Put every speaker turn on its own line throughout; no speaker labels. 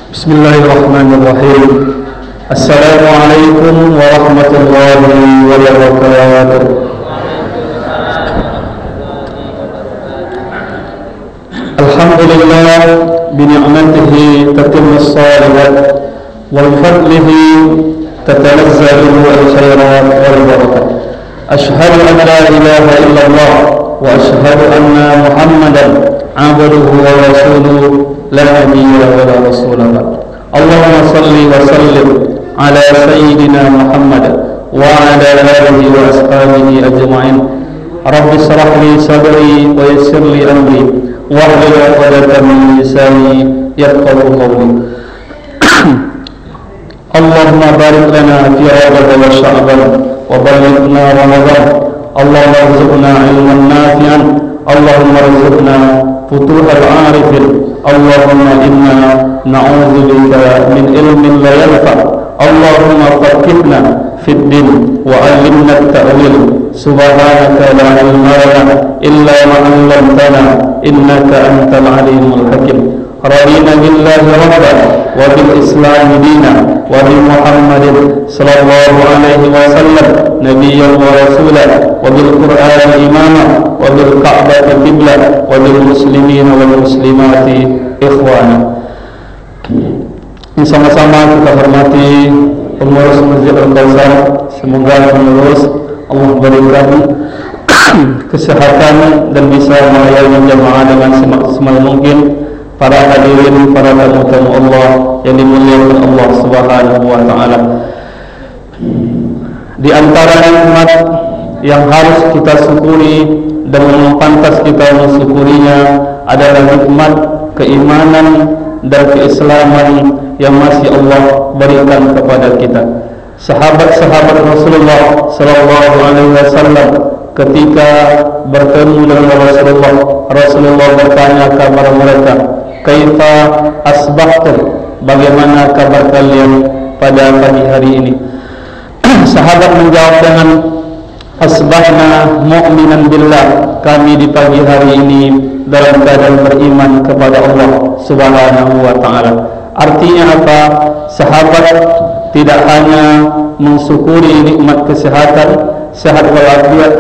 Bismillahirrahmanirrahim. Assalamualaikum warahmatullahi wabarakatuh. Alhamdulillah bini'matihi tatimmus shalihat wa bifadlihi tatanazzalu al-khairat wal barakah. Ashhadu an la ilaha illallah wa ashhadu anna Muhammadan abduhu wa rasuluhu la nabiyya wa la rasula ba'd. Allahumma salli wa sallim ala sayyidina Muhammad wa ala alihi wa ashabihi ajma'in. Rabbi shrah li sadri wa yassir li amri wahlul 'uqdatam min lisani yafqahu qawli. Allahumma barik lana fi Rajab wa Sya'ban wa ballighna Ramadan. Allahumma rzuqna ilman nafi'an. Allahumma rzuqna futuhal 'arifin. Allahumma inna na'udzubika min ilmin la yanfa'. Allahumma faqihna fid din wa 'allimna at-ta'wil. Subhanaka la ilma lana illa ma 'allamtana innaka antal 'alimul hakim. Radina billahi rabban wa bil islam dinan wa bi Muhammadin sallallahu alaihi wasallam nabiyyan wa rasulan wa bil Qur'ani imama wa bil Ka'bati qiblah wa bil muslimina wal muslimati ikhwana. Sama-sama kita hormati pengurus Masjid Al-Kautsar. Semoga pengurus Allah berikan kesehatan dan bisa melayani jamaah dengan semaksimal mungkin. Para hadirin, para tamu-tamu Allah yang dimuliakan Allah Subhanahu wa taala. Di antara nikmat yang harus kita syukuri dan memang pantas kita mensyukurinya adalah nikmat keimanan dan keislaman yang masih Allah berikan kepada kita. Sahabat-sahabat Rasulullah sallallahu alaihi wasallam ketika bertemu dengan Rasulullah bertanya kabar mereka, "Kaifa asbahtum?" Bagaimana kabar kalian pada pagi hari ini? Sahabat menjawab dengan asbahna mu'minan billah. Kami di pagi hari ini dalam keadaan beriman kepada Allah Subhanahu wa taala. Artinya apa? Sahabat tidak hanya mensyukuri nikmat kesehatan, sehat walafiat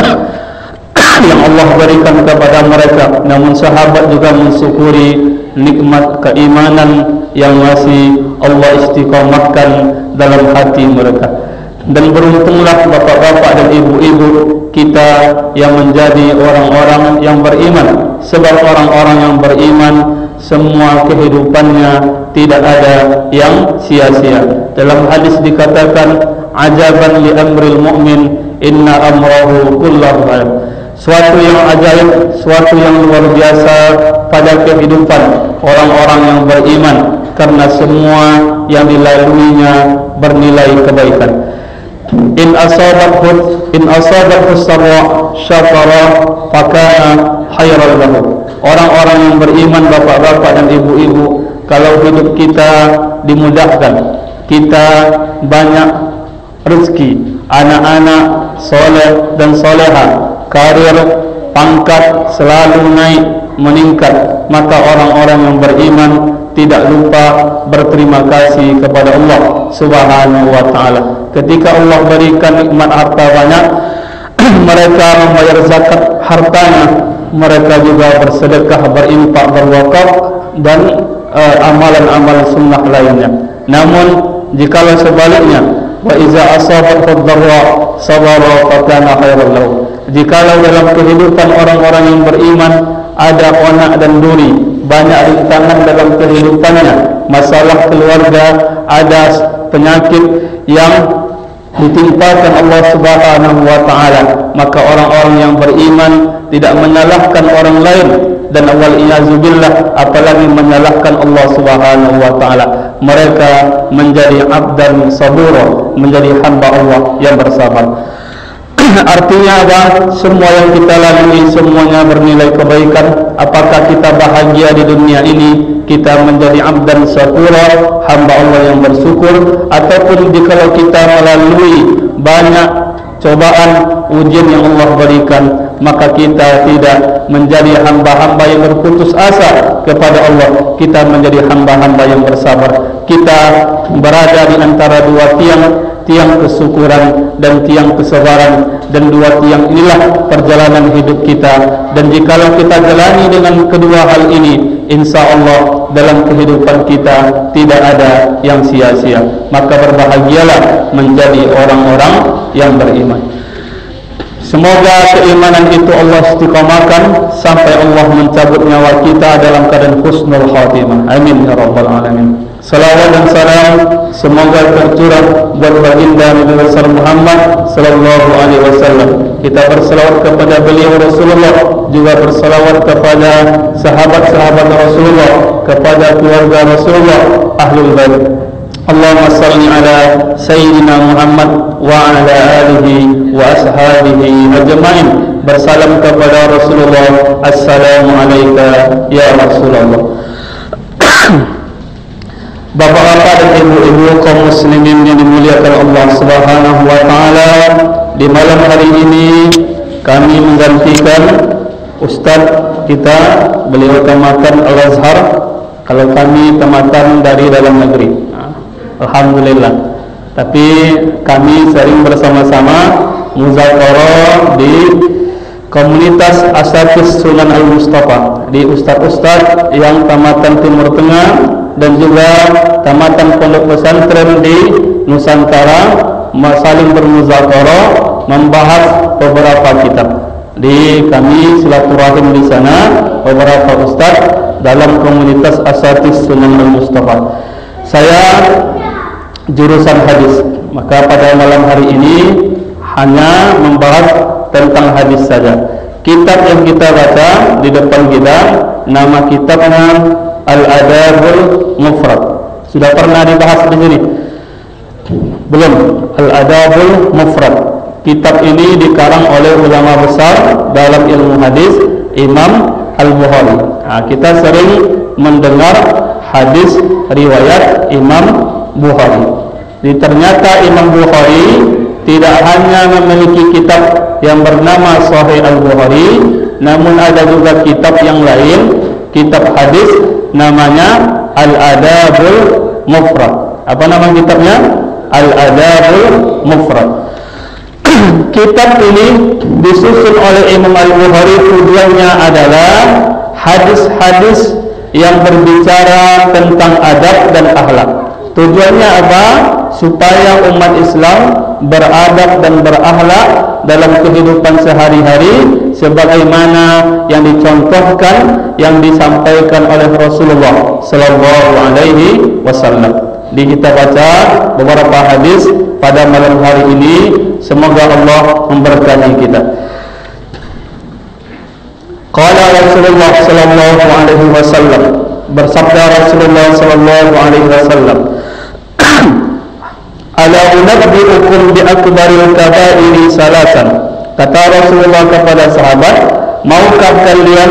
yang Allah berikan kepada mereka, namun sahabat juga mensyukuri nikmat keimanan yang masih Allah istiqamahkan dalam hati mereka. Dan beruntunglah bapak-bapak dan ibu-ibu kita yang menjadi orang-orang yang beriman. Sebab orang-orang yang beriman semua kehidupannya tidak ada yang sia-sia. Dalam hadis dikatakan, ajaban li amril mu'min inna amrahu kullahu khair. Suatu yang ajaib, suatu yang luar biasa pada kehidupan orang-orang yang beriman, karena semua yang dilaluinya bernilai kebaikan. In asabathu sarra syakara fakana khairan lahu. Orang-orang yang beriman, bapak-bapak dan ibu-ibu, kalau hidup kita dimudahkan, kita banyak rezeki, anak-anak soleh dan soleha, karir, pangkat selalu naik, meningkat, maka orang-orang yang beriman tidak lupa berterima kasih kepada Allah Subhanahu wa taala. Ketika Allah berikan nikmat harta banyak, mereka membayar zakat hartanya, mereka juga bersedekah, berinfak, berwakaf dan amalan-amalan sunnah lainnya. Namun jikalau sebaliknya, wa iza asabathu dharra sabara fakana khairan lahu. Jikalau dalam kehidupan orang-orang yang beriman ada onak dan duri, banyak rintangan dalam kehidupannya, masalah keluarga, ada penyakit yang ditimpakan Allah Subhanahu wa taala, maka orang-orang yang beriman tidak menyalahkan orang lain dan wal iyazubillah apalagi menyalahkan Allah Subhanahu wa taala. Mereka menjadi abdan sabura, menjadi hamba Allah yang bersabar. Artinya apa? Semua yang kita lalui semuanya bernilai kebaikan. Apakah kita bahagia di dunia ini, kita menjadi abdan syakura, hamba Allah yang bersyukur, ataupun jikalau kita melalui banyak cobaan, ujian yang Allah berikan, maka kita tidak menjadi hamba-hamba yang berputus asa kepada Allah, kita menjadi hamba-hamba yang bersabar. kita berada di antara dua tiang kesyukuran dan tiang kesabaran, dan dua tiang inilah perjalanan hidup kita. Dan jikalau kita jalani dengan kedua hal ini, insya Allah dalam kehidupan kita tidak ada yang sia-sia. Maka berbahagialah menjadi orang-orang yang beriman. Semoga keimanan itu Allah istiqamahkan sampai Allah mencabut nyawa kita dalam keadaan husnul khatimah. Amin ya rabbal alamin. Salawat dan salam semoga tercurah buat baginda Nabi Muhammad sallallahu alaihi wasallam. Kita berselawat kepada beliau Rasulullah, juga berselawat kepada sahabat-sahabat Rasulullah, kepada keluarga Rasulullah, ahlul bait. Allahumma salli ala sayyidina Muhammad wa ala alihi wa ashabihi ajma'in. Bersalam kepada Rasulullah, assalamu alayka ya Rasulullah. Bapak-bapak dan ibu-ibu kaum muslimin yang dimuliakan Allah Subhanahu wa taala, di malam hari ini kami menggantikan ustaz kita, beliau tamatan Al-Azhar, kalau kami tamatan dari dalam negeri. Alhamdulillah. Tapi kami sering bersama-sama muzakarah di komunitas Asatidz Sunan Al-Mustafa, di ustaz-ustaz yang tamatan Timur Tengah dan juga tamatan pondok pesantren di Nusantara, saling bermuzakarah membahas beberapa kitab. Di kami silaturahim di sana beberapa ustaz dalam komunitas Asatidz Sunan Al-Mustafa. Saya jurusan hadis, maka pada malam hari ini hanya membahas tentang hadis saja. Kitab yang kita baca di depan kita, nama kitabnya Al-Adabul Mufrad. Sudah pernah dibahas di sini? Belum. Al-Adabul Mufrad. Kitab ini dikarang oleh ulama besar dalam ilmu hadis, Imam Al-Bukhari. Nah, kita sering mendengar hadis riwayat Imam Bukhari. Ternyata Imam Bukhari tidak hanya memiliki kitab yang bernama Sahih Al-Bukhari, namun ada juga kitab yang lain, kitab hadis, namanya Al-Adabul Mufrad. Apa nama kitabnya? Al-Adabul Mufrad. Kitab ini disusun oleh Imam Al-Bukhari, tujuannya adalah hadis-hadis yang berbicara tentang adab dan akhlak. Tujuannya apa? Supaya umat Islam beradab dan berakhlak dalam kehidupan sehari-hari sebagaimana yang dicontohkan, yang disampaikan oleh Rasulullah sallallahu alaihi wasallam. Kita baca beberapa hadis pada malam hari ini, semoga Allah memberkati kita. Qala Rasulullah sallallahu alaihi wasallam, bersabda Rasulullah sallallahu alaihi wasallam, ala unabbi'ukum bi akbaril kaba'iri salasan. Kata Rasulullah kepada sahabat, maukah kalian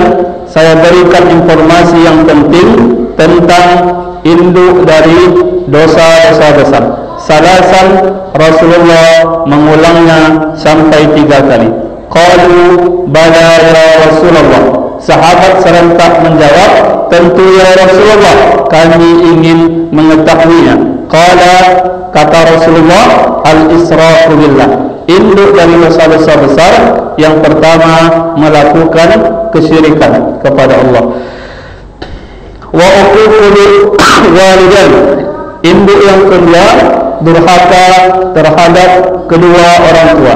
saya berikan informasi yang penting tentang induk dari dosa-dosa besar. Salasan, Rasulullah mengulangnya sampai 3 kali. Qalu bala ya Rasulullah. Sahabat serentak menjawab, tentu ya Rasulullah, kami ingin mengetahuinya. Qala, kata Rasulullah, al-israfu billah, induk dari dosa-dosa besar yang pertama melakukan kesyirikan kepada Allah. Wa uququl walidain, induk yang kedua durhaka terhadap kedua orang tua.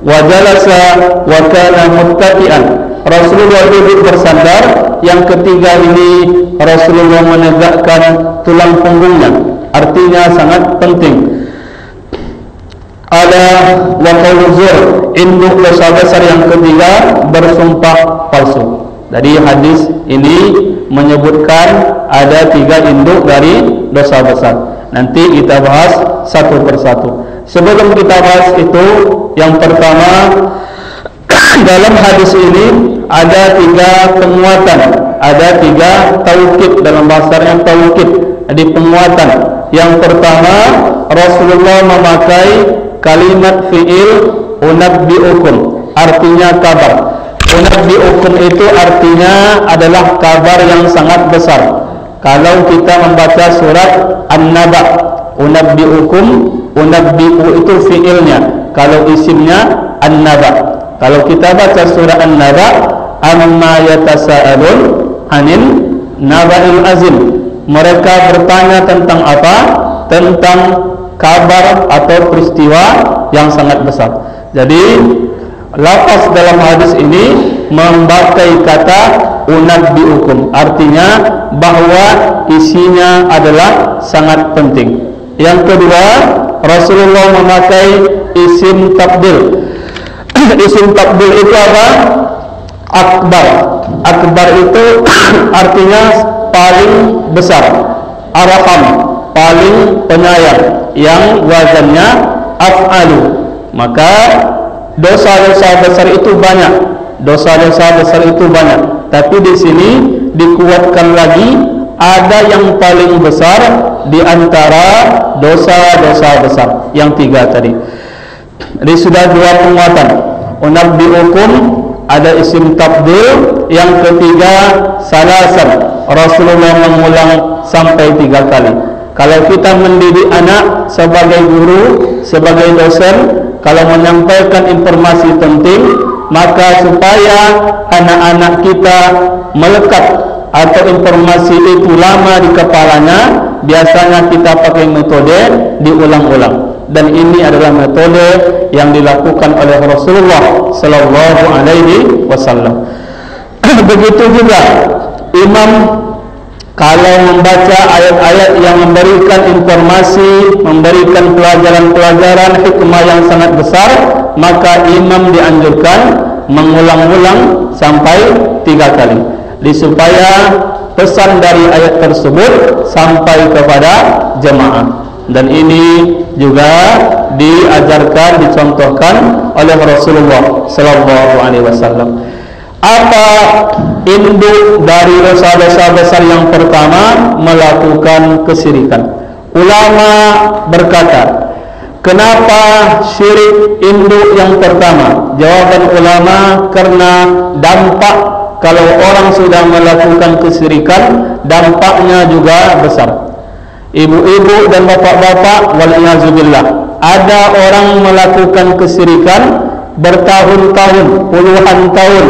Wa jalasa wa kana muttaqian, Rasulullah duduk bersandar. Yang ketiga ini Rasulullah menegakkan tulang punggungnya, artinya sangat penting. Ada wa qaulu zur, induk dosa besar yang ketiga bersumpah palsu. Dari hadis ini menyebutkan ada 3 induk dari dosa besar. Nanti kita bahas satu persatu. Sebelum kita bahas itu, yang pertama, dalam hadis ini ada 3 penguatan, ada 3 taukid, dalam bahasanya taukid, jadi penguatan. Yang pertama, Rasulullah memakai kalimat fi'il unabbi'ukum, artinya kabar. Unabbi'ukum itu artinya adalah kabar yang sangat besar. kalau kita membaca surat An-Naba, unabbi'ukum, unabbi'u itu fi'ilnya, kalau isimnya An-Naba. Kalau kita baca surat An-Naba, amma yatasa'alun anin naba'il azim, mereka bertanya tentang apa? Tentang kabar atau peristiwa yang sangat besar. Jadi lafaz dalam hadis ini memakai kata unabbi'ukum, artinya bahwa isinya adalah sangat penting. Yang kedua, Rasulullah memakai isim tabdil. Isim tabdil itu apa? Akbar. Akbar itu artinya paling besar. Arham, paling penyayang, yang wazannya af'alu. Maka dosa-dosa besar itu banyak. Dosa-dosa besar itu banyak. Tapi di sini dikuatkan lagi, ada yang paling besar di antara dosa-dosa besar, yang tiga tadi. Jadi sudah dua penguatan. Unabbi'ukum ada isim tabdil, yang ketiga salasan. Rasulullah mengulang sampai 3 kali. Kalau kita mendidik anak sebagai guru, sebagai dosen, kalau menyampaikan informasi penting, maka supaya anak-anak kita melekat atau informasi itu lama di kepalanya, biasanya kita pakai metode diulang-ulang. Dan ini adalah metode yang dilakukan oleh Rasulullah sallallahu alaihi wasallam. Begitu juga imam kalau membaca ayat-ayat yang memberikan informasi, memberikan pelajaran-pelajaran hikmah yang sangat besar, maka imam dianjurkan mengulang-ulang sampai 3 kali, supaya pesan dari ayat tersebut sampai kepada jemaah. Dan ini juga diajarkan, dicontohkan oleh Rasulullah sallallahu alaihi wasallam. Apa induk dari dosa-dosa besar? Yang pertama, melakukan kesyirikan. Ulama berkata, kenapa syirik induk yang pertama? Jawaban ulama, karena dampak kalau orang sudah melakukan kesyirikan, dampaknya juga besar. Ibu-ibu dan bapak-bapak, wal'iyazubillah, ada orang melakukan kesyirikan bertahun-tahun, puluhan tahun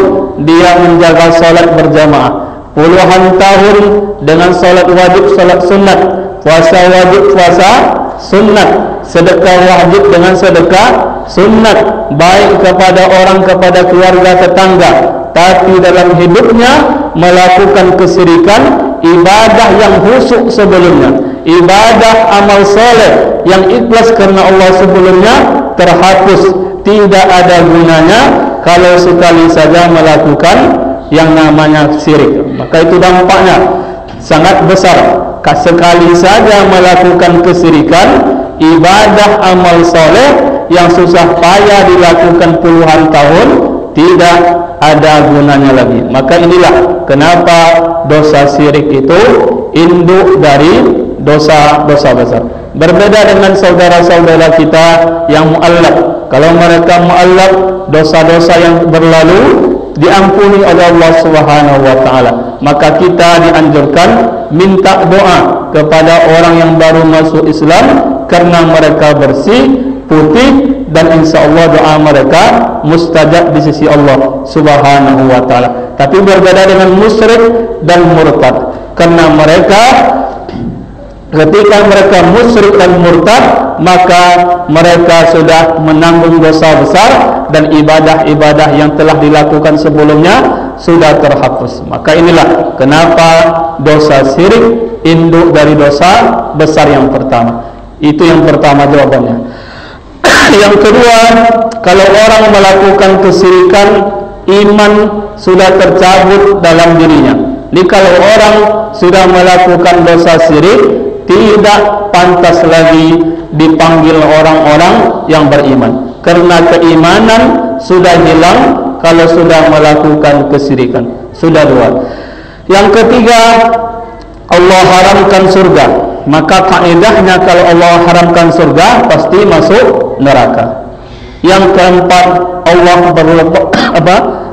dia menjaga salat berjamaah, puluhan tahun dengan salat wajib, salat sunat, puasa wajib, puasa sunat, sedekah wajib dengan sedekah sunat, baik kepada orang, kepada keluarga, tetangga, tapi dalam hidupnya melakukan kesyirikan. Ibadah yang khusyuk sebelumnya, ibadah amal soleh yang ikhlas karena Allah sebelumnya terhapus, tidak ada gunanya kalau sekali saja melakukan yang namanya syirik. Maka itu dampaknya sangat besar. Sekali saja melakukan kesyirikan, ibadah amal soleh yang susah payah dilakukan puluhan tahun tidak ada gunanya lagi. Maka inilah kenapa dosa syirik itu induk dari dosa-dosa besar. Berbeda dengan saudara-saudara kita yang mu'allaq. Kalau mereka mu'allaq, dosa-dosa yang berlalu diampuni oleh Allah Subhanahu wa taala. Maka kita dianjurkan minta doa kepada orang yang baru masuk Islam karena mereka bersih, putih, dan insyaallah doa mereka mustajab di sisi Allah Subhanahu wa taala. Tapi berbeda dengan musyrik dan murtad, karena mereka ketika mereka musyrik dan murtad, maka mereka sudah menanggung dosa besar dan ibadah-ibadah yang telah dilakukan sebelumnya sudah terhapus. Maka inilah kenapa dosa syirik induk dari dosa besar yang pertama. Itu yang pertama jawabannya. Yang kedua, kalau orang melakukan kesyirikan, iman sudah tercabut dalam dirinya. Jadi kalau orang sudah melakukan dosa syirik, tidak pantas lagi dipanggil orang-orang yang beriman, karena keimanan sudah hilang kalau sudah melakukan kesyirikan. Sudah dua. Yang ketiga, Allah haramkan surga. Maka kaidahnya kalau Allah haramkan surga, pasti masuk neraka. Yang keempat, Allah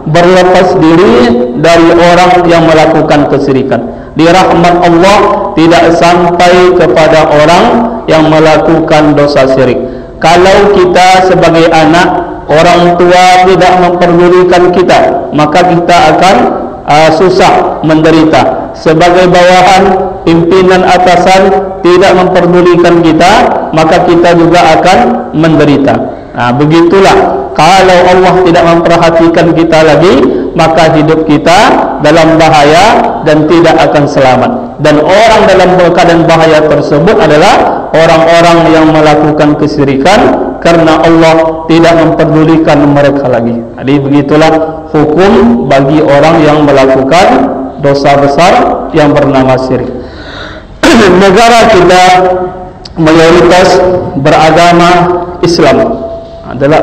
berlepas diri dari orang yang melakukan kesyirikan. di rahmat Allah tidak sampai kepada orang yang melakukan dosa syirik. Kalau kita sebagai anak, orang tua tidak memperdulikan kita, maka kita akan susah, menderita. Sebagai bawahan, pimpinan atasan tidak memperdulikan kita, maka kita juga akan menderita. Begitulah, kalau Allah tidak memperhatikan kita lagi, maka hidup kita dalam bahaya dan tidak akan selamat. Dan orang dalam keadaan bahaya tersebut adalah orang-orang yang melakukan kesyirikan, karena Allah tidak memperdulikan mereka lagi. Jadi begitulah hukum bagi orang yang melakukan dosa besar yang bernama syirik. Negara kita mayoritas beragama Islam, adalah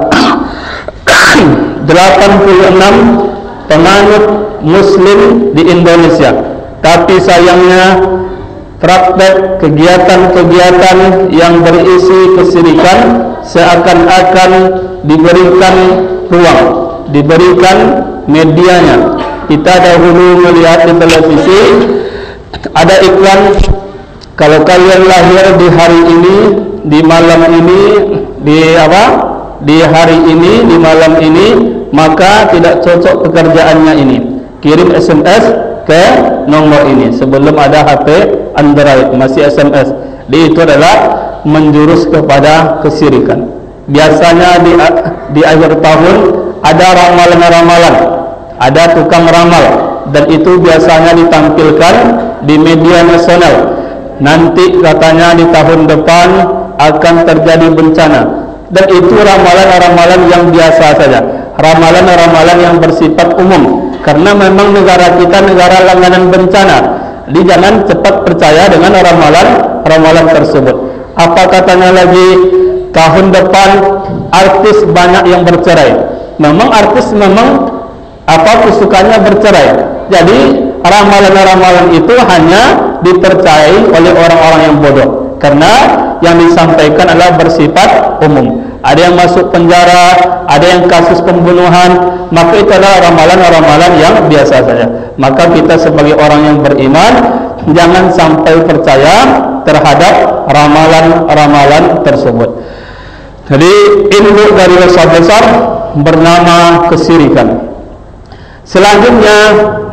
86 penganut Muslim di Indonesia. Tapi sayangnya praktek kegiatan-kegiatan yang berisi kesyirikan seakan-akan diberikan ruang, diberikan medianya. Kita dahulu melihat di televisi ada iklan, kalau kalian lahir di hari ini, di malam ini, di hari ini, di malam ini, maka tidak cocok pekerjaannya ini. Kirim SMS ke nomor ini. Sebelum ada HP Android, masih SMS. Itu adalah menjurus kepada kesyirikan. Biasanya di akhir tahun ada ramalan-ramalan, ada tukang ramal, dan itu biasanya ditampilkan di media nasional. Nanti katanya di tahun depan akan terjadi bencana. Dan itu ramalan-ramalan yang biasa saja, ramalan-ramalan yang bersifat umum, karena memang negara kita negara langganan bencana. Jadi jangan cepat percaya dengan ramalan tersebut. Apa katanya lagi, tahun depan artis banyak yang bercerai. Memang artis kesukaannya bercerai. Jadi ramalan-ramalan itu hanya dipercayai oleh orang-orang yang bodoh, karena yang disampaikan adalah bersifat umum. Ada yang masuk penjara, ada yang kasus pembunuhan, maka itu adalah ramalan-ramalan yang biasa saja. Maka kita sebagai orang yang beriman jangan sampai percaya terhadap ramalan-ramalan tersebut. Jadi induk dari dosa besar bernama kesyirikan. Selanjutnya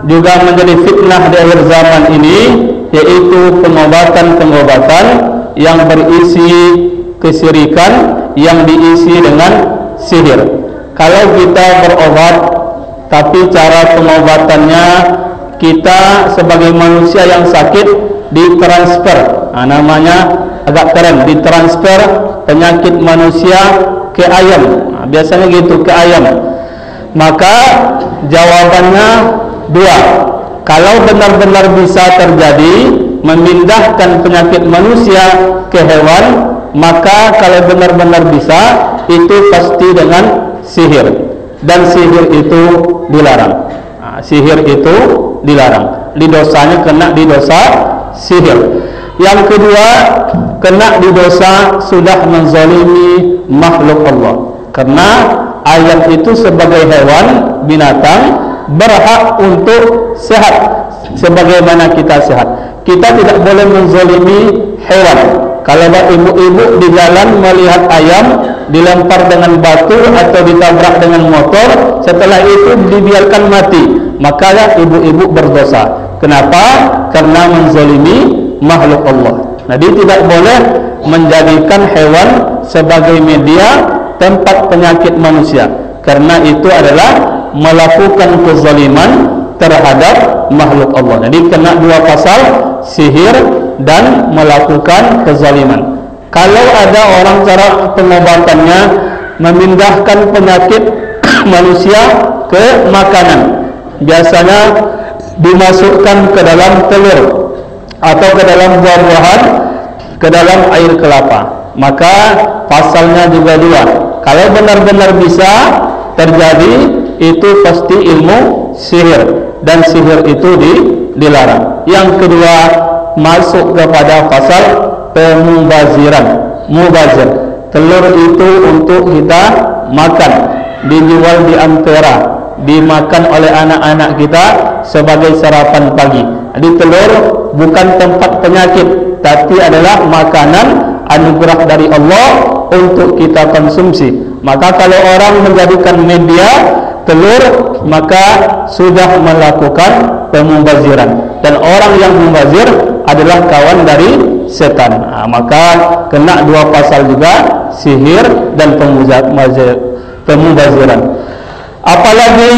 juga menjadi fitnah di akhir zaman ini, yaitu pengobatan-pengobatan yang berisi kesyirikan, yang diisi dengan sihir. Kalau kita berobat tapi cara pengobatannya kita sebagai manusia yang sakit ditransfer, namanya agak keren, ditransfer penyakit manusia ke ayam. Biasanya gitu, ke ayam. Maka jawabannya dua. Kalau benar-benar bisa terjadi memindahkan penyakit manusia ke hewan, maka kalau benar-benar bisa, itu pasti dengan sihir. Dan sihir itu dilarang. Sihir itu dilarang. Di dosanya kena di dosa sihir. Yang kedua, kena di dosa sudah menzalimi makhluk Allah. Karena ayam itu sebagai hewan, binatang, berhak untuk sehat sebagaimana kita sehat. Kita tidak boleh menzalimi hewan. Kalau ada ibu-ibu di jalan melihat ayam dilempar dengan batu atau ditabrak dengan motor, setelah itu dibiarkan mati, maka ibu-ibu berdosa. Kenapa? Karena menzalimi makhluk Allah. Jadi tidak boleh menjadikan hewan sebagai media tempat penyakit manusia, karena itu adalah melakukan kezaliman terhadap makhluk Allah. Jadi kena dua pasal, sihir dan melakukan kezaliman. Kalau ada orang cara pengobatannya memindahkan penyakit manusia ke makanan, biasanya dimasukkan ke dalam telur atau ke dalam buah-buahan, ke dalam air kelapa, maka pasalnya juga dua. Kalau benar-benar bisa terjadi, itu pasti ilmu sihir, dan sihir itu dilarang. Yang kedua, masuk kepada pasal pemubaziran. Mubazir, telur itu untuk kita makan, dijual di antara, dimakan oleh anak-anak kita sebagai sarapan pagi. Jadi telur bukan tempat penyakit, tapi adalah makanan anugerah dari Allah untuk kita konsumsi. Maka kalau orang menjadikan media telur, maka sudah melakukan pemubaziran, dan orang yang mubazir adalah kawan dari setan. Maka kena 2 pasal juga, sihir dan pemubaziran. Apalagi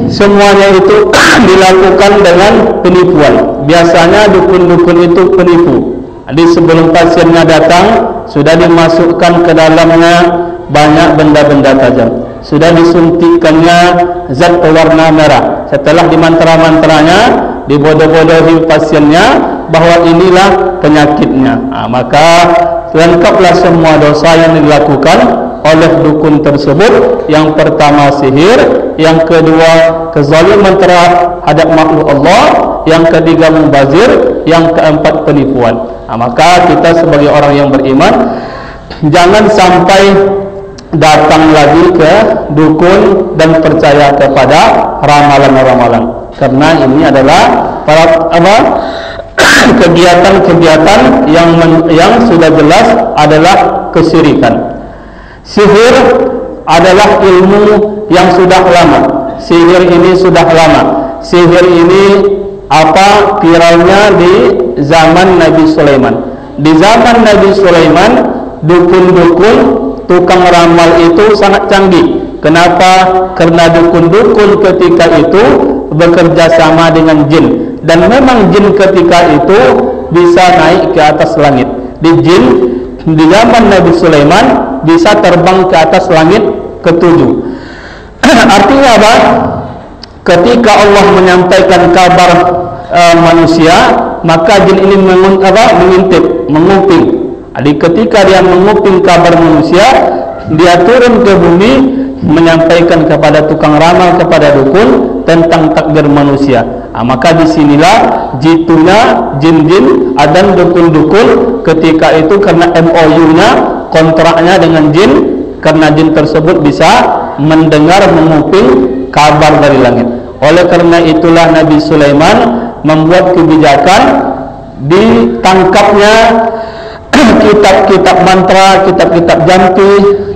semuanya itu dilakukan dengan penipuan. Biasanya dukun-dukun itu penipu. Jadi sebelum pasiennya datang, sudah dimasukkan ke dalamnya banyak benda-benda tajam, sudah disuntikannya zat pewarna merah. Setelah dimantra-mantranya, dibodoh-bodohi pasiennya bahwa inilah penyakitnya. Maka lengkaplah semua dosa yang dilakukan oleh dukun tersebut. Yang pertama sihir, yang kedua kezaliman terhadap makhluk Allah, yang ketiga mubazir, yang keempat penipuan. Maka kita sebagai orang yang beriman jangan sampai datang lagi ke dukun dan percaya kepada ramalan-ramalan, karena ini adalah kegiatan-kegiatan yang sudah jelas adalah kesyirikan. Sihir adalah ilmu yang sudah lama. Sihir ini sudah lama. Sihir ini viralnya di zaman Nabi Sulaiman. Di zaman Nabi Sulaiman, dukun-dukun, tukang ramal itu sangat canggih. Kenapa? Karena dukun-dukun ketika itu bekerja sama dengan jin, dan memang jin ketika itu bisa naik ke atas langit. Di zaman Nabi Sulaiman bisa terbang ke atas langit ke-7. Artinya apa? Ketika Allah menyampaikan kabar manusia, maka jin ini mengintip, menguping. Jadi ketika dia menguping kabar manusia, dia turun ke bumi menyampaikan kepada tukang ramal, kepada dukun tentang takdir manusia. Maka disinilah jitunya jin-jin dan dukun-dukun ketika itu, karena MOU-nya, kontraknya dengan jin, karena jin tersebut bisa mendengar, menguping kabar dari langit. Oleh karena itulah Nabi Sulaiman membuat kebijakan ditangkapnya kitab-kitab mantra, kitab-kitab jampi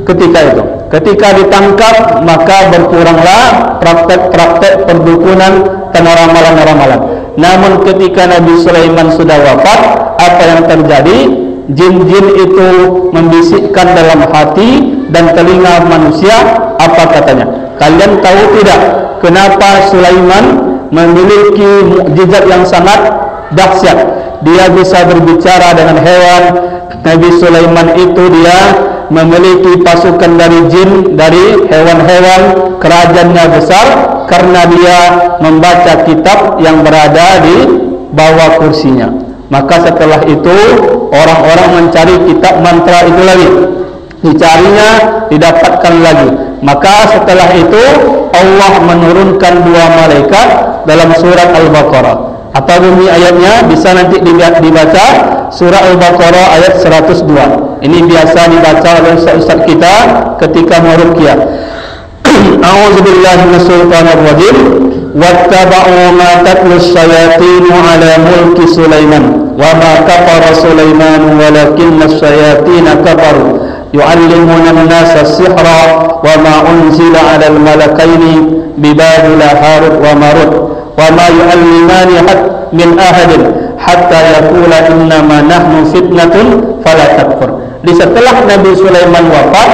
ketika itu. Ketika ditangkap, maka berkuranglah praktek-praktek perdukunan dan ramalan-ramalan. Namun ketika Nabi Sulaiman sudah wafat, apa yang terjadi? Jin-jin itu membisikkan dalam hati dan telinga manusia. Apa katanya? Kalian tahu tidak kenapa Sulaiman memiliki mukjizat yang sangat dahsyat? Dia bisa berbicara dengan hewan. Nabi Sulaiman itu dia memiliki pasukan dari jin, dari hewan-hewan, kerajaannya besar karena dia membaca kitab yang berada di bawah kursinya. Maka setelah itu orang-orang mencari kitab mantra itu lagi, dicarinya, didapatkan lagi. Maka setelah itu Allah menurunkan 2 malaikat dalam surat Al-Baqarah. Apa bunyi ayatnya? Bisa nanti dibaca, surah Al-Baqarah ayat 102. Ini biasa dibaca oleh ustaz kita ketika meruqyah. A'udzubillahi minasyaitonir rajim. Wattaba'u ma tatlu asyayatin 'ala mulki Sulaiman wa ma kafara Sulaiman walakinna asyayatin kafaru yu'allimuna an-nasa as-sihra wa ma unzila 'ala al-malakaini bi Babila Harut wa Marut wa ma yu'allimani min ahadin hatta yaqula innama nahnu fitnatun fala takfur. Di setelah Nabi Sulaiman wafat,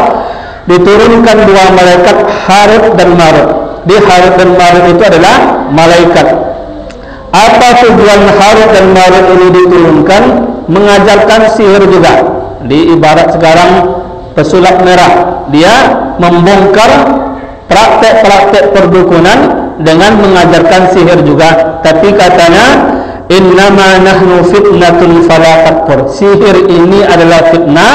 diturunkan 2 malaikat Harut dan Marut. Di Harut dan Marut itu adalah malaikat. Apa tujuan Harut dan Marut ini diturunkan? Mengajarkan sihir juga. Di ibarat sekarang pesulap merah, dia membongkar praktek-praktek perdukunan dengan mengajarkan sihir juga. Tapi katanya innama nahnu fitnatun fala takfur. Sihir ini adalah fitnah,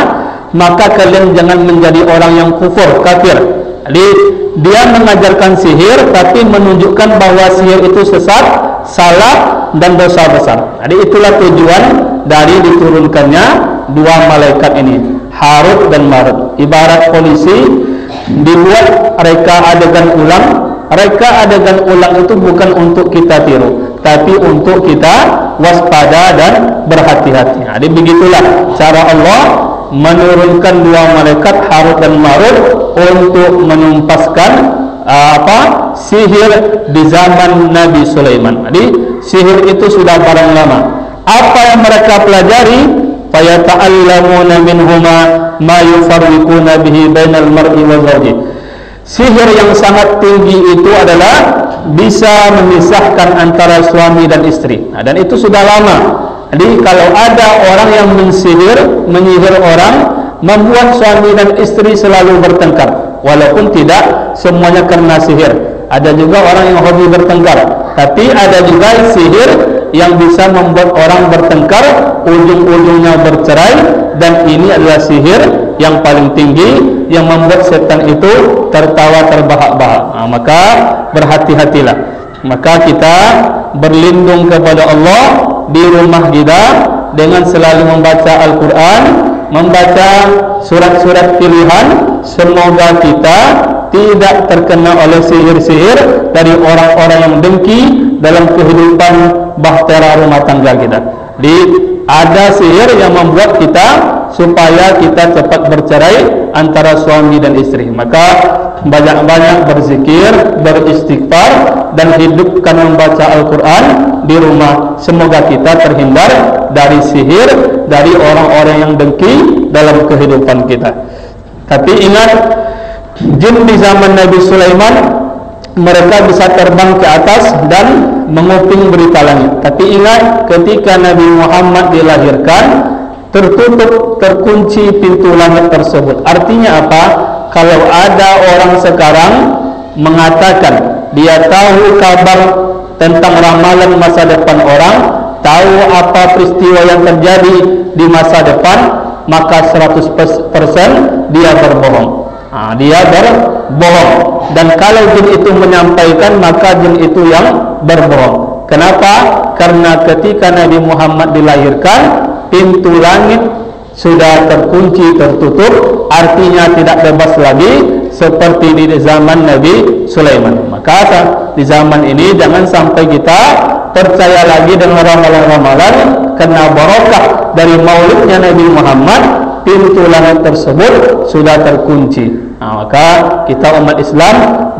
maka kalian jangan menjadi orang yang kufur, kafir. Jadi dia mengajarkan sihir tapi menunjukkan bahwa sihir itu sesat, salah dan dosa besar. Jadi itulah tujuan dari diturunkannya 2 malaikat ini, Harut dan Marut. Ibarat polisi dibuat reka adegan ulang. Reka adegan ulang itu bukan untuk kita tiru, tapi untuk kita waspada dan berhati-hati. Jadi begitulah cara Allah menurunkan dua malaikat Harut dan Marut untuk menumpaskan sihir di zaman Nabi Sulaiman. Jadi sihir itu sudah barang lama. Apa yang mereka pelajari? Fayata'allamuna minhuma ma yufarriquna bihi bainal mar'i wa zawji. Sihir yang sangat tinggi itu adalah bisa memisahkan antara suami dan istri. Dan itu sudah lama. Jadi kalau ada orang yang menyihir orang, membuat suami dan istri selalu bertengkar, walaupun tidak semuanya karena sihir. Ada juga orang yang hobi bertengkar, tapi ada juga sihir yang bisa membuat orang bertengkar, ujung-ujungnya bercerai. Dan ini adalah sihir yang paling tinggi, yang membuat setan itu tertawa terbahak-bahak. Maka berhati-hatilah. Maka kita berlindung kepada Allah di rumah kita dengan selalu membaca Al-Quran, membaca surat-surat pilihan. Semoga kita tidak terkena oleh sihir-sihir dari orang-orang yang dengki dalam kehidupan bahtera rumah tangga kita. Ada sihir yang membuat kita supaya kita cepat bercerai antara suami dan istri. Maka banyak-banyak berzikir, beristighfar, dan hidupkan membaca Al-Quran di rumah. Semoga kita terhindar dari sihir, dari orang-orang yang dengki dalam kehidupan kita. Tapi ingat, jin di zaman Nabi Sulaiman, mereka bisa terbang ke atas dan menguping berita langit. Tapi ingat, ketika Nabi Muhammad dilahirkan, terkunci pintu langit tersebut. Artinya apa? Kalau ada orang sekarang mengatakan dia tahu kabar tentang ramalan masa depan orang, tahu apa peristiwa yang terjadi di masa depan, maka 100% dia berbohong. Dia berbohong. Dan kalau jin itu menyampaikan, maka jin itu yang berbohong. Kenapa? Karena ketika Nabi Muhammad dilahirkan, pintu langit sudah terkunci, tertutup, artinya tidak bebas lagi seperti di zaman Nabi Sulaiman. Maka di zaman ini jangan sampai kita percaya lagi dengan ramalan-ramalan, karena barokah dari maulidnya Nabi Muhammad, pintu langit tersebut sudah terkunci. Maka kita umat Islam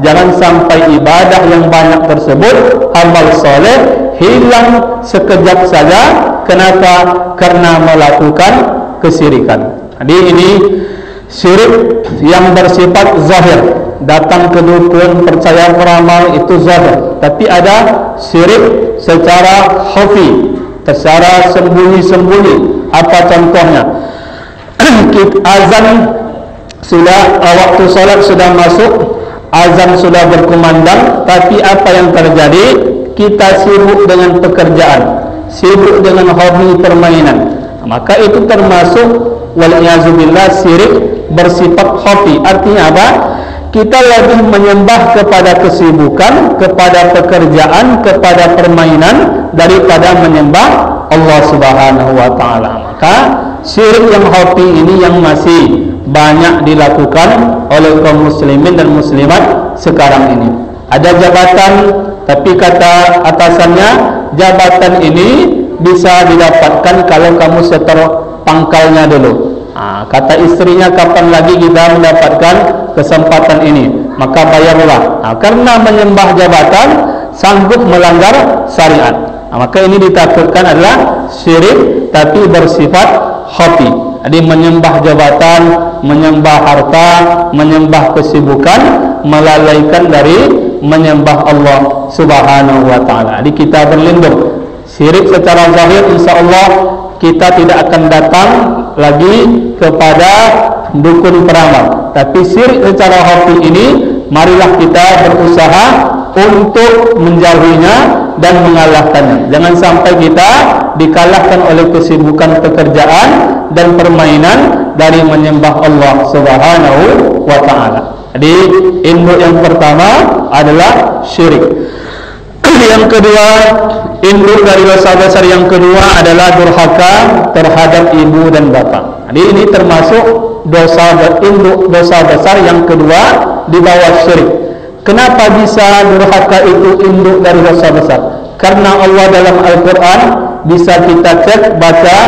jangan sampai ibadah yang banyak tersebut, amal soleh, hilang sekejap saja. Kenapa? Karena melakukan kesirikan. Jadi ini syirik yang bersifat zahir, datang ke dukun, percaya peramal, itu zahir. Tapi ada syirik secara khafi, secara sembunyi-sembunyi. Apa contohnya? Azan sudah, waktu salat sudah masuk, azan sudah berkumandang, tapi apa yang terjadi? Kita sibuk dengan pekerjaan, sibuk dengan hobi permainan. Maka itu termasuk wal-iyazubillah syirik bersifat khafi. Artinya apa? Kita lebih menyembah kepada kesibukan, kepada pekerjaan, kepada permainan daripada menyembah Allah Subhanahu wa taala. Maka syirik yang khafi ini yang masih banyak dilakukan oleh kaum muslimin dan muslimat sekarang ini. Ada jabatan, tapi kata atasannya, jabatan ini bisa didapatkan kalau kamu setor pangkalnya dulu. Kata istrinya, kapan lagi kita mendapatkan kesempatan ini? Maka bayarlah. Karena menyembah jabatan sanggup melanggar syariat. Maka ini ditakutkan adalah syirik tapi bersifat khafi. Jadi menyembah jabatan, menyembah harta, menyembah kesibukan, melalaikan dari menyembah Allah Subhanahu wa taala. Jadi kita berlindung. Syirik secara zahir, insyaallah kita tidak akan datang lagi kepada dukun peramal. Tapi syirik secara khafi ini, marilah kita berusaha untuk menjauhinya dan mengalahkannya. Jangan sampai kita dikalahkan oleh kesibukan pekerjaan dan permainan dari menyembah Allah Subhanahu wa taala. Jadi induk yang pertama adalah syirik. Yang kedua, induk dari dosa besar yang kedua adalah durhaka terhadap ibu dan bapak. Jadi ini termasuk induk dosa besar yang kedua di bawah syirik. Kenapa bisa durhaka itu induk dari dosa besar? Karena Allah dalam Al-Quran bisa kita cek, baca,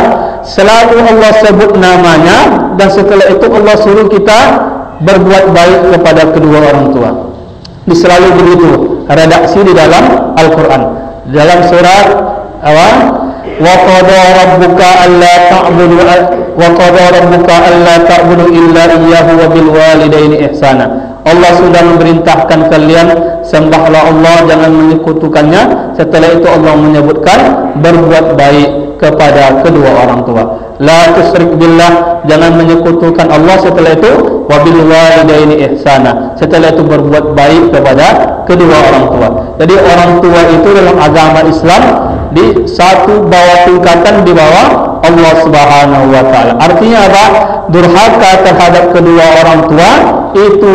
selalu Allah sebut namanya, dan setelah itu Allah suruh kita berbuat baik kepada kedua orang tua. Selalu begitu redaksi di dalam Al-Quran. Dalam surat apa? Wa qada rabbuka alla ta'budu illa iyyahu wa bil walidaini ihsana. Allah sudah memerintahkan kalian sembahlah Allah, jangan menyekutukannya. Setelah itu Allah menyebutkan berbuat baik kepada kedua orang tua. La tusyrik billah, jangan menyekutukan Allah. Setelah itu wabil walidaini ihsana, setelah itu berbuat baik kepada kedua orang tua. Jadi orang tua itu dalam agama Islam di satu bawah tingkatan di bawah Allah Subhanahu wa taala. Artinya apa? Durhaka terhadap kedua orang tua itu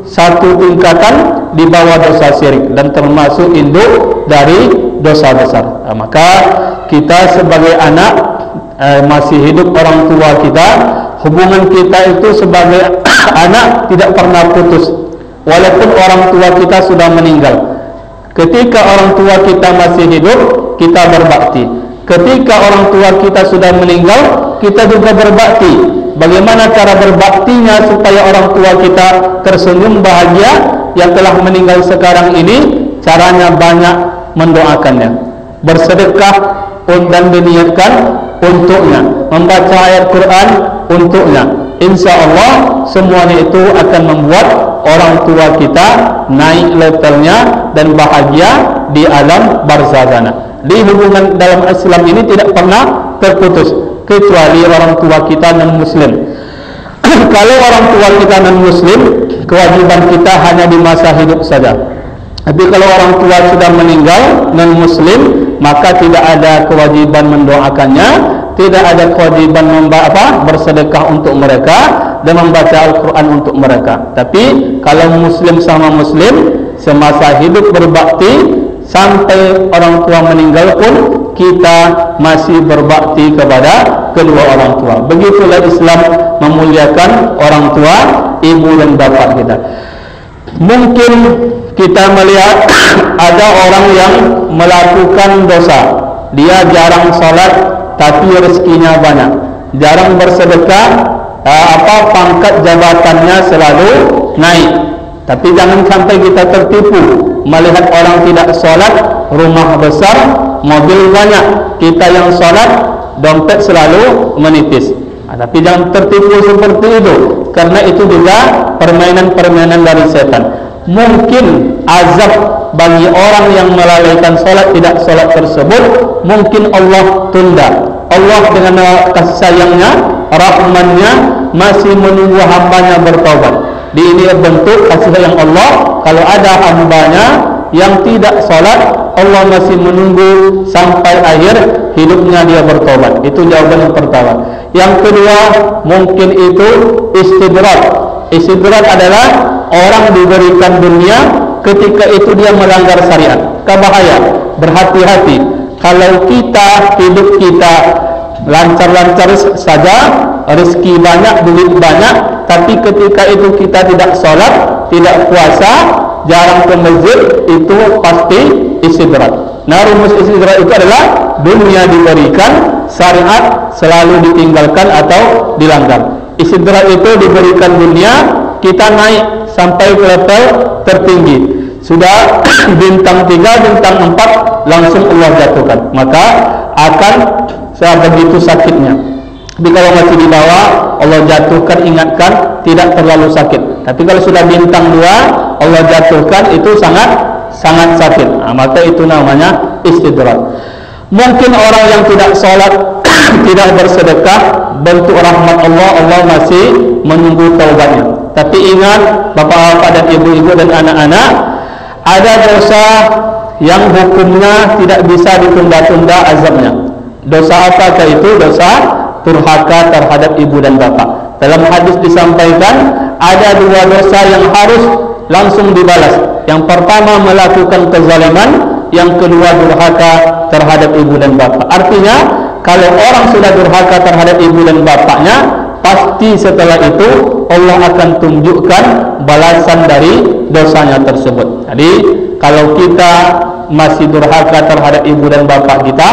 satu tingkatan di bawah dosa syirik dan termasuk induk dari dosa besar. Maka kita sebagai anak masih hidup orang tua kita, hubungan kita itu sebagai anak tidak pernah putus walaupun orang tua kita sudah meninggal. Ketika orang tua kita masih hidup, kita berbakti. Ketika orang tua kita sudah meninggal, kita juga berbakti. Bagaimana cara berbaktinya supaya orang tua kita tersenyum bahagia yang telah meninggal sekarang ini? Caranya banyak mendoakannya, bersedekah dan diniatkan untuknya, membaca ayat Quran untuknya. Insya Allah semuanya itu akan membuat orang tua kita naik levelnya dan bahagia di alam barzakh. Di hubungan dalam Islam ini tidak pernah terputus kecuali orang tua kita non muslim. Kalau orang tua kita non muslim, kewajiban kita hanya di masa hidup saja. Tapi kalau orang tua sudah meninggal non muslim, maka tidak ada kewajiban mendoakannya, tidak ada kewajiban bersedekah untuk mereka dan membaca Al-Quran untuk mereka. Tapi kalau muslim sama muslim semasa hidup berbakti, sampai orang tua meninggal pun kita masih berbakti kepada kedua orang tua. Begitulah Islam memuliakan orang tua, ibu dan bapak kita. Mungkin kita melihat ada orang yang melakukan dosa, dia jarang sholat tapi rezekinya banyak, jarang bersedekah, pangkat jabatannya selalu naik. Tapi jangan sampai kita tertipu melihat orang tidak sholat, rumah besar, mobil banyak, kita yang sholat, dompet selalu menipis. Tapi jangan tertipu seperti itu, karena itu juga permainan-permainan dari setan. Mungkin azab bagi orang yang melalaikan sholat, tidak sholat tersebut, mungkin Allah tunda. Allah dengan kasih sayangnya, rahmannya masih menunggu hambanya bertobat. Di ini bentuk kasih sayang Allah. Kalau ada hambanya yang tidak sholat, Allah masih menunggu sampai akhir hidupnya dia bertobat. Itu jawaban yang pertama. Yang kedua, mungkin itu istidrak. Istidrak adalah orang diberikan dunia, ketika itu dia melanggar syariat. Bahaya, berhati-hati. Kalau kita hidup kita lancar-lancar saja, rezeki banyak, duit banyak, tapi ketika itu kita tidak sholat, tidak puasa, jarang ke masjid, itu pasti istidrak. Nah, rumus istidrak itu adalah dunia diberikan, syariat selalu ditinggalkan atau dilanggar. Istidrak itu diberikan dunia, kita naik sampai ke level tertinggi. Sudah bintang 3, bintang 4 langsung Allah jatuhkan. Maka akan begitu sakitnya. Tapi kalau masih di bawah, Allah jatuhkan, ingatkan, tidak terlalu sakit. Tapi kalau sudah bintang 2, Allah jatuhkan, itu sangat sakit. Maka itu namanya istidrak. Mungkin orang yang tidak sholat, tidak bersedekah, bentuk rahmat Allah, Allah masih menunggu taubatnya. Tapi ingat, bapak-bapak dan ibu-ibu dan anak-anak, ada dosa yang hukumnya tidak bisa ditunda-tunda azabnya. Dosa apakah itu? Dosa durhaka terhadap ibu dan bapak. Dalam hadis disampaikan ada 2 dosa yang harus langsung dibalas. Yang pertama melakukan kezaliman, yang kedua durhaka terhadap ibu dan bapak. Artinya kalau orang sudah durhaka terhadap ibu dan bapaknya, pasti setelah itu Allah akan tunjukkan balasan dari dosanya tersebut. Jadi kalau kita masih durhaka terhadap ibu dan bapak kita,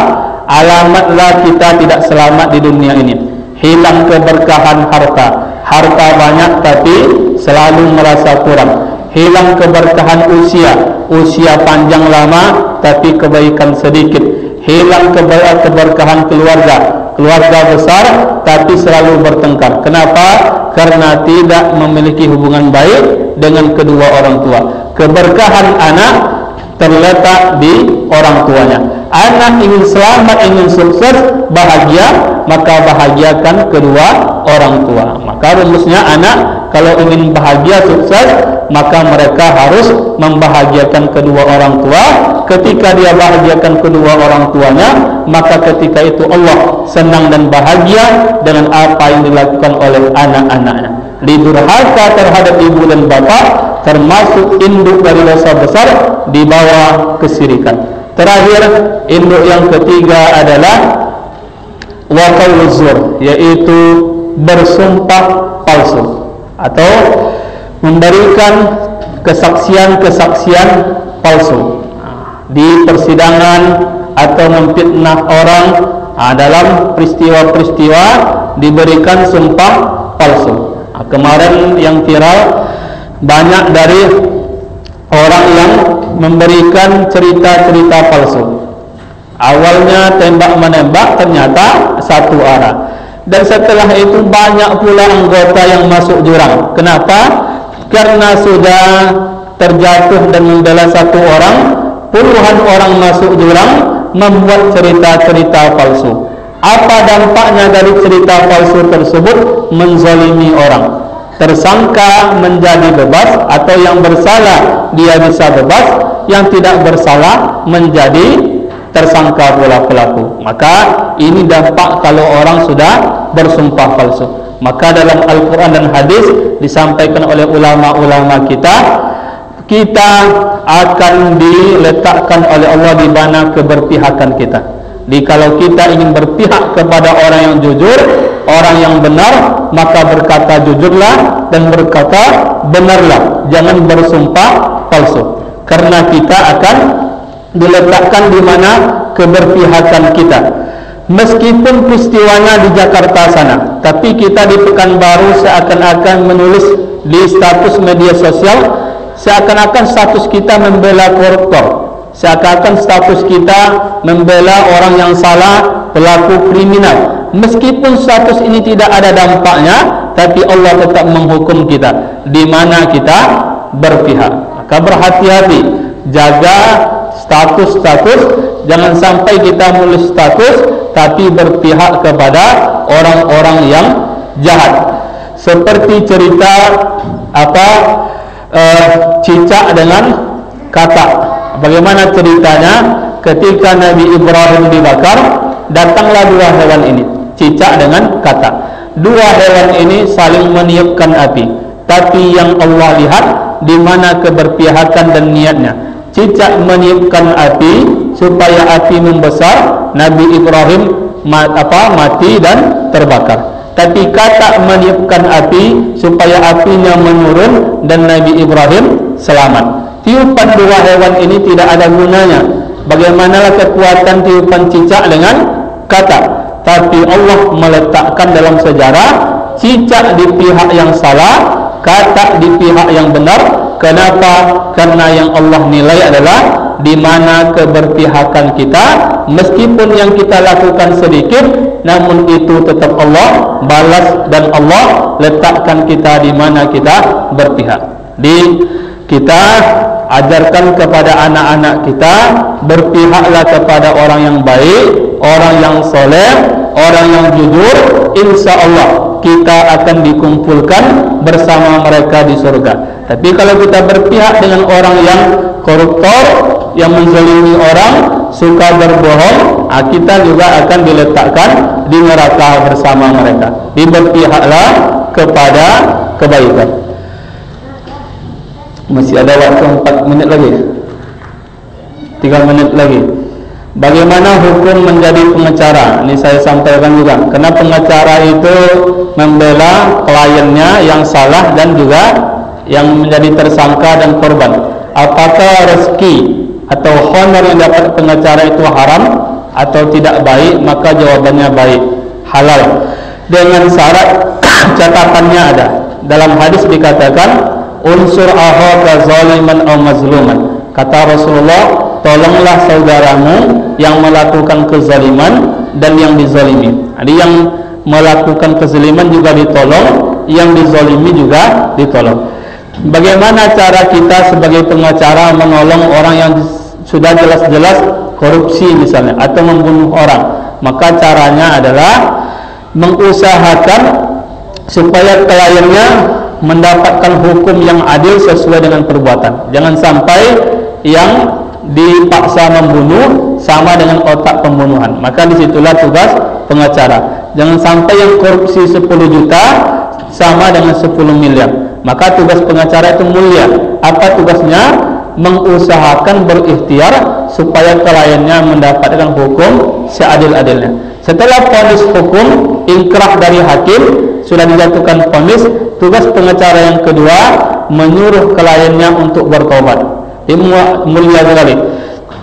alamatlah kita tidak selamat di dunia ini. Hilang keberkahan harta, harta banyak tapi selalu merasa kurang. Hilang keberkahan usia, usia panjang lama tapi kebaikan sedikit. Hilang keberkahan keluarga, keluarga besar tapi selalu bertengkar. Kenapa? Karena tidak memiliki hubungan baik dengan kedua orang tua. Keberkahan anak terletak di orang tuanya. Anak ingin selamat, ingin sukses, bahagia, maka bahagiakan kedua orang tua. Maka rumusnya anak kalau ingin bahagia, sukses, maka mereka harus membahagiakan kedua orang tua. Ketika dia bahagiakan kedua orang tuanya, maka ketika itu Allah senang dan bahagia dengan apa yang dilakukan oleh anak-anaknya. Lidurhaka terhadap ibu dan bapak termasuk induk dari dosa besar di bawah kesyirikan. Terakhir, induk yang ketiga adalah wa qauluz zur, yaitu bersumpah palsu atau memberikan kesaksian-kesaksian palsu di persidangan atau memfitnah orang. Dalam peristiwa-peristiwa diberikan sumpah palsu. Kemarin yang viral banyak dari orang yang memberikan cerita-cerita palsu. Awalnya tembak-menembak, ternyata satu arah. Dan setelah itu banyak pula anggota yang masuk jurang. Kenapa? Karena sudah terjatuh dan membela satu orang, puluhan orang masuk jurang membuat cerita-cerita palsu. Apa dampaknya dari cerita palsu tersebut? Menzalimi orang. Tersangka menjadi bebas, atau yang bersalah dia bisa bebas, yang tidak bersalah menjadi tersangka pula pelaku. Maka ini dampak kalau orang sudah bersumpah palsu. Maka dalam Al-Quran dan hadis disampaikan oleh ulama-ulama kita akan diletakkan oleh Allah di mana keberpihakan kita. Jadi kalau kita ingin berpihak kepada orang yang jujur, orang yang benar, maka berkata jujurlah dan berkata benarlah, jangan bersumpah palsu. Karena kita akan diletakkan di mana keberpihakan kita. Meskipun peristiwanya di Jakarta sana, tapi kita di Pekanbaru seakan-akan menulis di status media sosial, seakan-akan status kita membela koruptor, seakan-akan status kita membela orang yang salah, pelaku kriminal. Meskipun status ini tidak ada dampaknya, tapi Allah tetap menghukum kita di mana kita berpihak. Maka berhati-hati, jaga status-status, jangan sampai kita menulis status tapi berpihak kepada orang-orang yang jahat. Seperti cerita cicak dengan katak. Bagaimana ceritanya? Ketika Nabi Ibrahim dibakar, datanglah dua hewan ini, cicak dengan katak. Dua hewan ini saling meniupkan api, tapi yang Allah lihat di mana keberpihakan dan niatnya. Cicak meniupkan api supaya api membesar, Nabi Ibrahim mati dan terbakar. Tapi katak meniupkan api supaya apinya menurun dan Nabi Ibrahim selamat. Tiupan dua hewan ini tidak ada gunanya. Bagaimanalah kekuatan tiupan cicak dengan katak? Tapi Allah meletakkan dalam sejarah cicak di pihak yang salah, katak di pihak yang benar. Kenapa? Karena yang Allah nilai adalah di mana keberpihakan kita. Meskipun yang kita lakukan sedikit, namun itu tetap Allah balas dan Allah letakkan kita di mana kita berpihak. Kita ajarkan kepada anak-anak kita, berpihaklah kepada orang yang baik, orang yang soleh, orang yang jujur. Insya Allah kita akan dikumpulkan bersama mereka di surga. Tapi kalau kita berpihak dengan orang yang koruptor, yang menzalimi orang, suka berbohong, kita juga akan diletakkan di neraka bersama mereka. Berpihaklah kepada kebaikan. Masih ada waktu 4 menit lagi, 3 menit lagi. Bagaimana hukum menjadi pengacara? Ini saya sampaikan juga. Karena pengacara itu membela kliennya yang salah dan juga yang menjadi tersangka dan korban. Apakah rezeki atau honor yang dapat pengacara itu haram atau tidak baik, maka jawabannya baik, halal. Dengan syarat catatannya ada. Dalam hadis dikatakan unsur akhaka zaliman aw mazluman. Kata Rasulullah, tolonglah saudaramu yang melakukan kezaliman dan yang dizalimi. Jadi yang melakukan kezaliman juga ditolong, yang dizalimi juga ditolong. Bagaimana cara kita sebagai pengacara menolong orang yang sudah jelas-jelas korupsi misalnya atau membunuh orang? Maka caranya adalah mengusahakan supaya kliennya mendapatkan hukum yang adil sesuai dengan perbuatan. Jangan sampai yang dipaksa membunuh sama dengan otak pembunuhan. Maka disitulah tugas pengacara. Jangan sampai yang korupsi 10 juta sama dengan 10 miliar. Maka tugas pengacara itu mulia. Apa tugasnya? Mengusahakan berikhtiar supaya kliennya mendapatkan hukum seadil-adilnya. Setelah vonis hukum inkrah dari hakim, sudah dijatuhkan vonis, tugas pengacara yang kedua menyuruh kliennya untuk bertobat. Ini mulia sekali.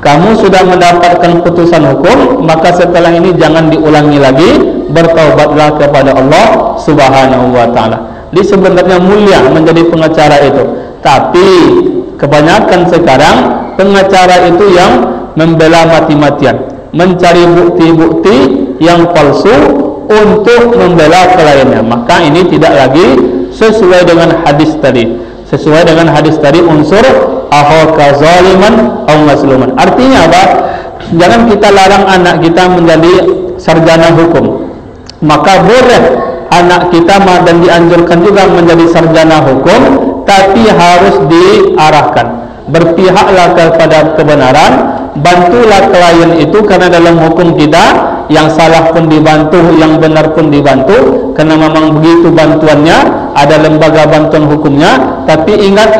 Kamu sudah mendapatkan putusan hukum, maka setelah ini jangan diulangi lagi, bertobatlah kepada Allah Subhanahu wa taala. Jadi sebenarnya mulia menjadi pengacara itu. Tapi kebanyakan sekarang pengacara itu yang membela mati-matian, mencari bukti-bukti yang palsu untuk membela kliennya. Maka ini tidak lagi sesuai dengan hadis tadi. Sesuai dengan hadis tadi, unsur akhaka zaliman aw mazluman. Artinya apa? Jangan kita larang anak kita menjadi sarjana hukum. Maka boleh anak kita dan dianjurkan juga menjadi sarjana hukum, tapi harus diarahkan. Berpihaklah kepada kebenaran, bantulah klien itu, karena dalam hukum kita yang salah pun dibantu, yang benar pun dibantu, karena memang begitu bantuannya, ada lembaga bantuan hukumnya. Tapi ingat,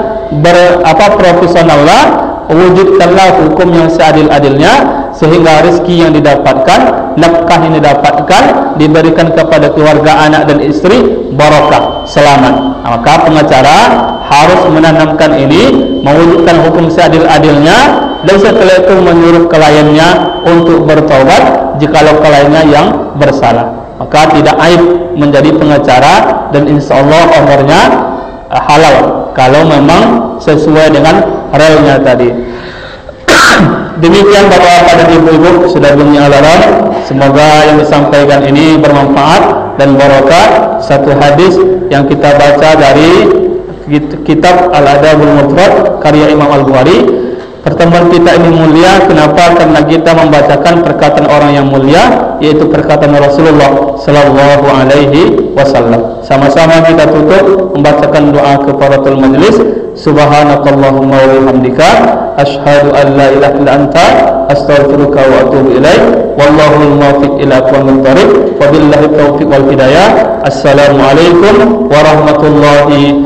profesionallah, wujudkanlah hukum yang seadil-adilnya, sehingga rezeki yang didapatkan, nafkah yang didapatkan, diberikan kepada keluarga, anak dan istri, barakah, selamat. Maka pengacara harus menanamkan ini, mewujudkan hukum seadil-adilnya, dan setelah itu menyuruh kliennya untuk bertobat jikalau kliennya yang bersalah. Maka tidak aib menjadi pengacara, dan insya Allah umurnya halal kalau memang sesuai dengan relnya tadi. Demikian Bapak-bapak dan Ibu-ibu, sudah bunyi alarm. Semoga yang disampaikan ini bermanfaat dan barokah. Satu hadis yang kita baca dari kitab Al-Adabul Mufrad karya Imam Al-Bukhari. Pertemuan kita ini mulia. Kenapa? Karena kita membacakan perkataan orang yang mulia, yaitu perkataan Rasulullah Sallallahu Alaihi Wasallam. Sama-sama kita tutup membacakan doa kafaratul majlis. Subhanakallahumma wa bihamdika, asyhadu an la ilaha illa anta, astaghfiruka wa atubu ilaik. Wallahul muwaffiq ila aqwamit thoriq. Wabillahi taufiq wal hidayah. Assalamualaikum warahmatullahi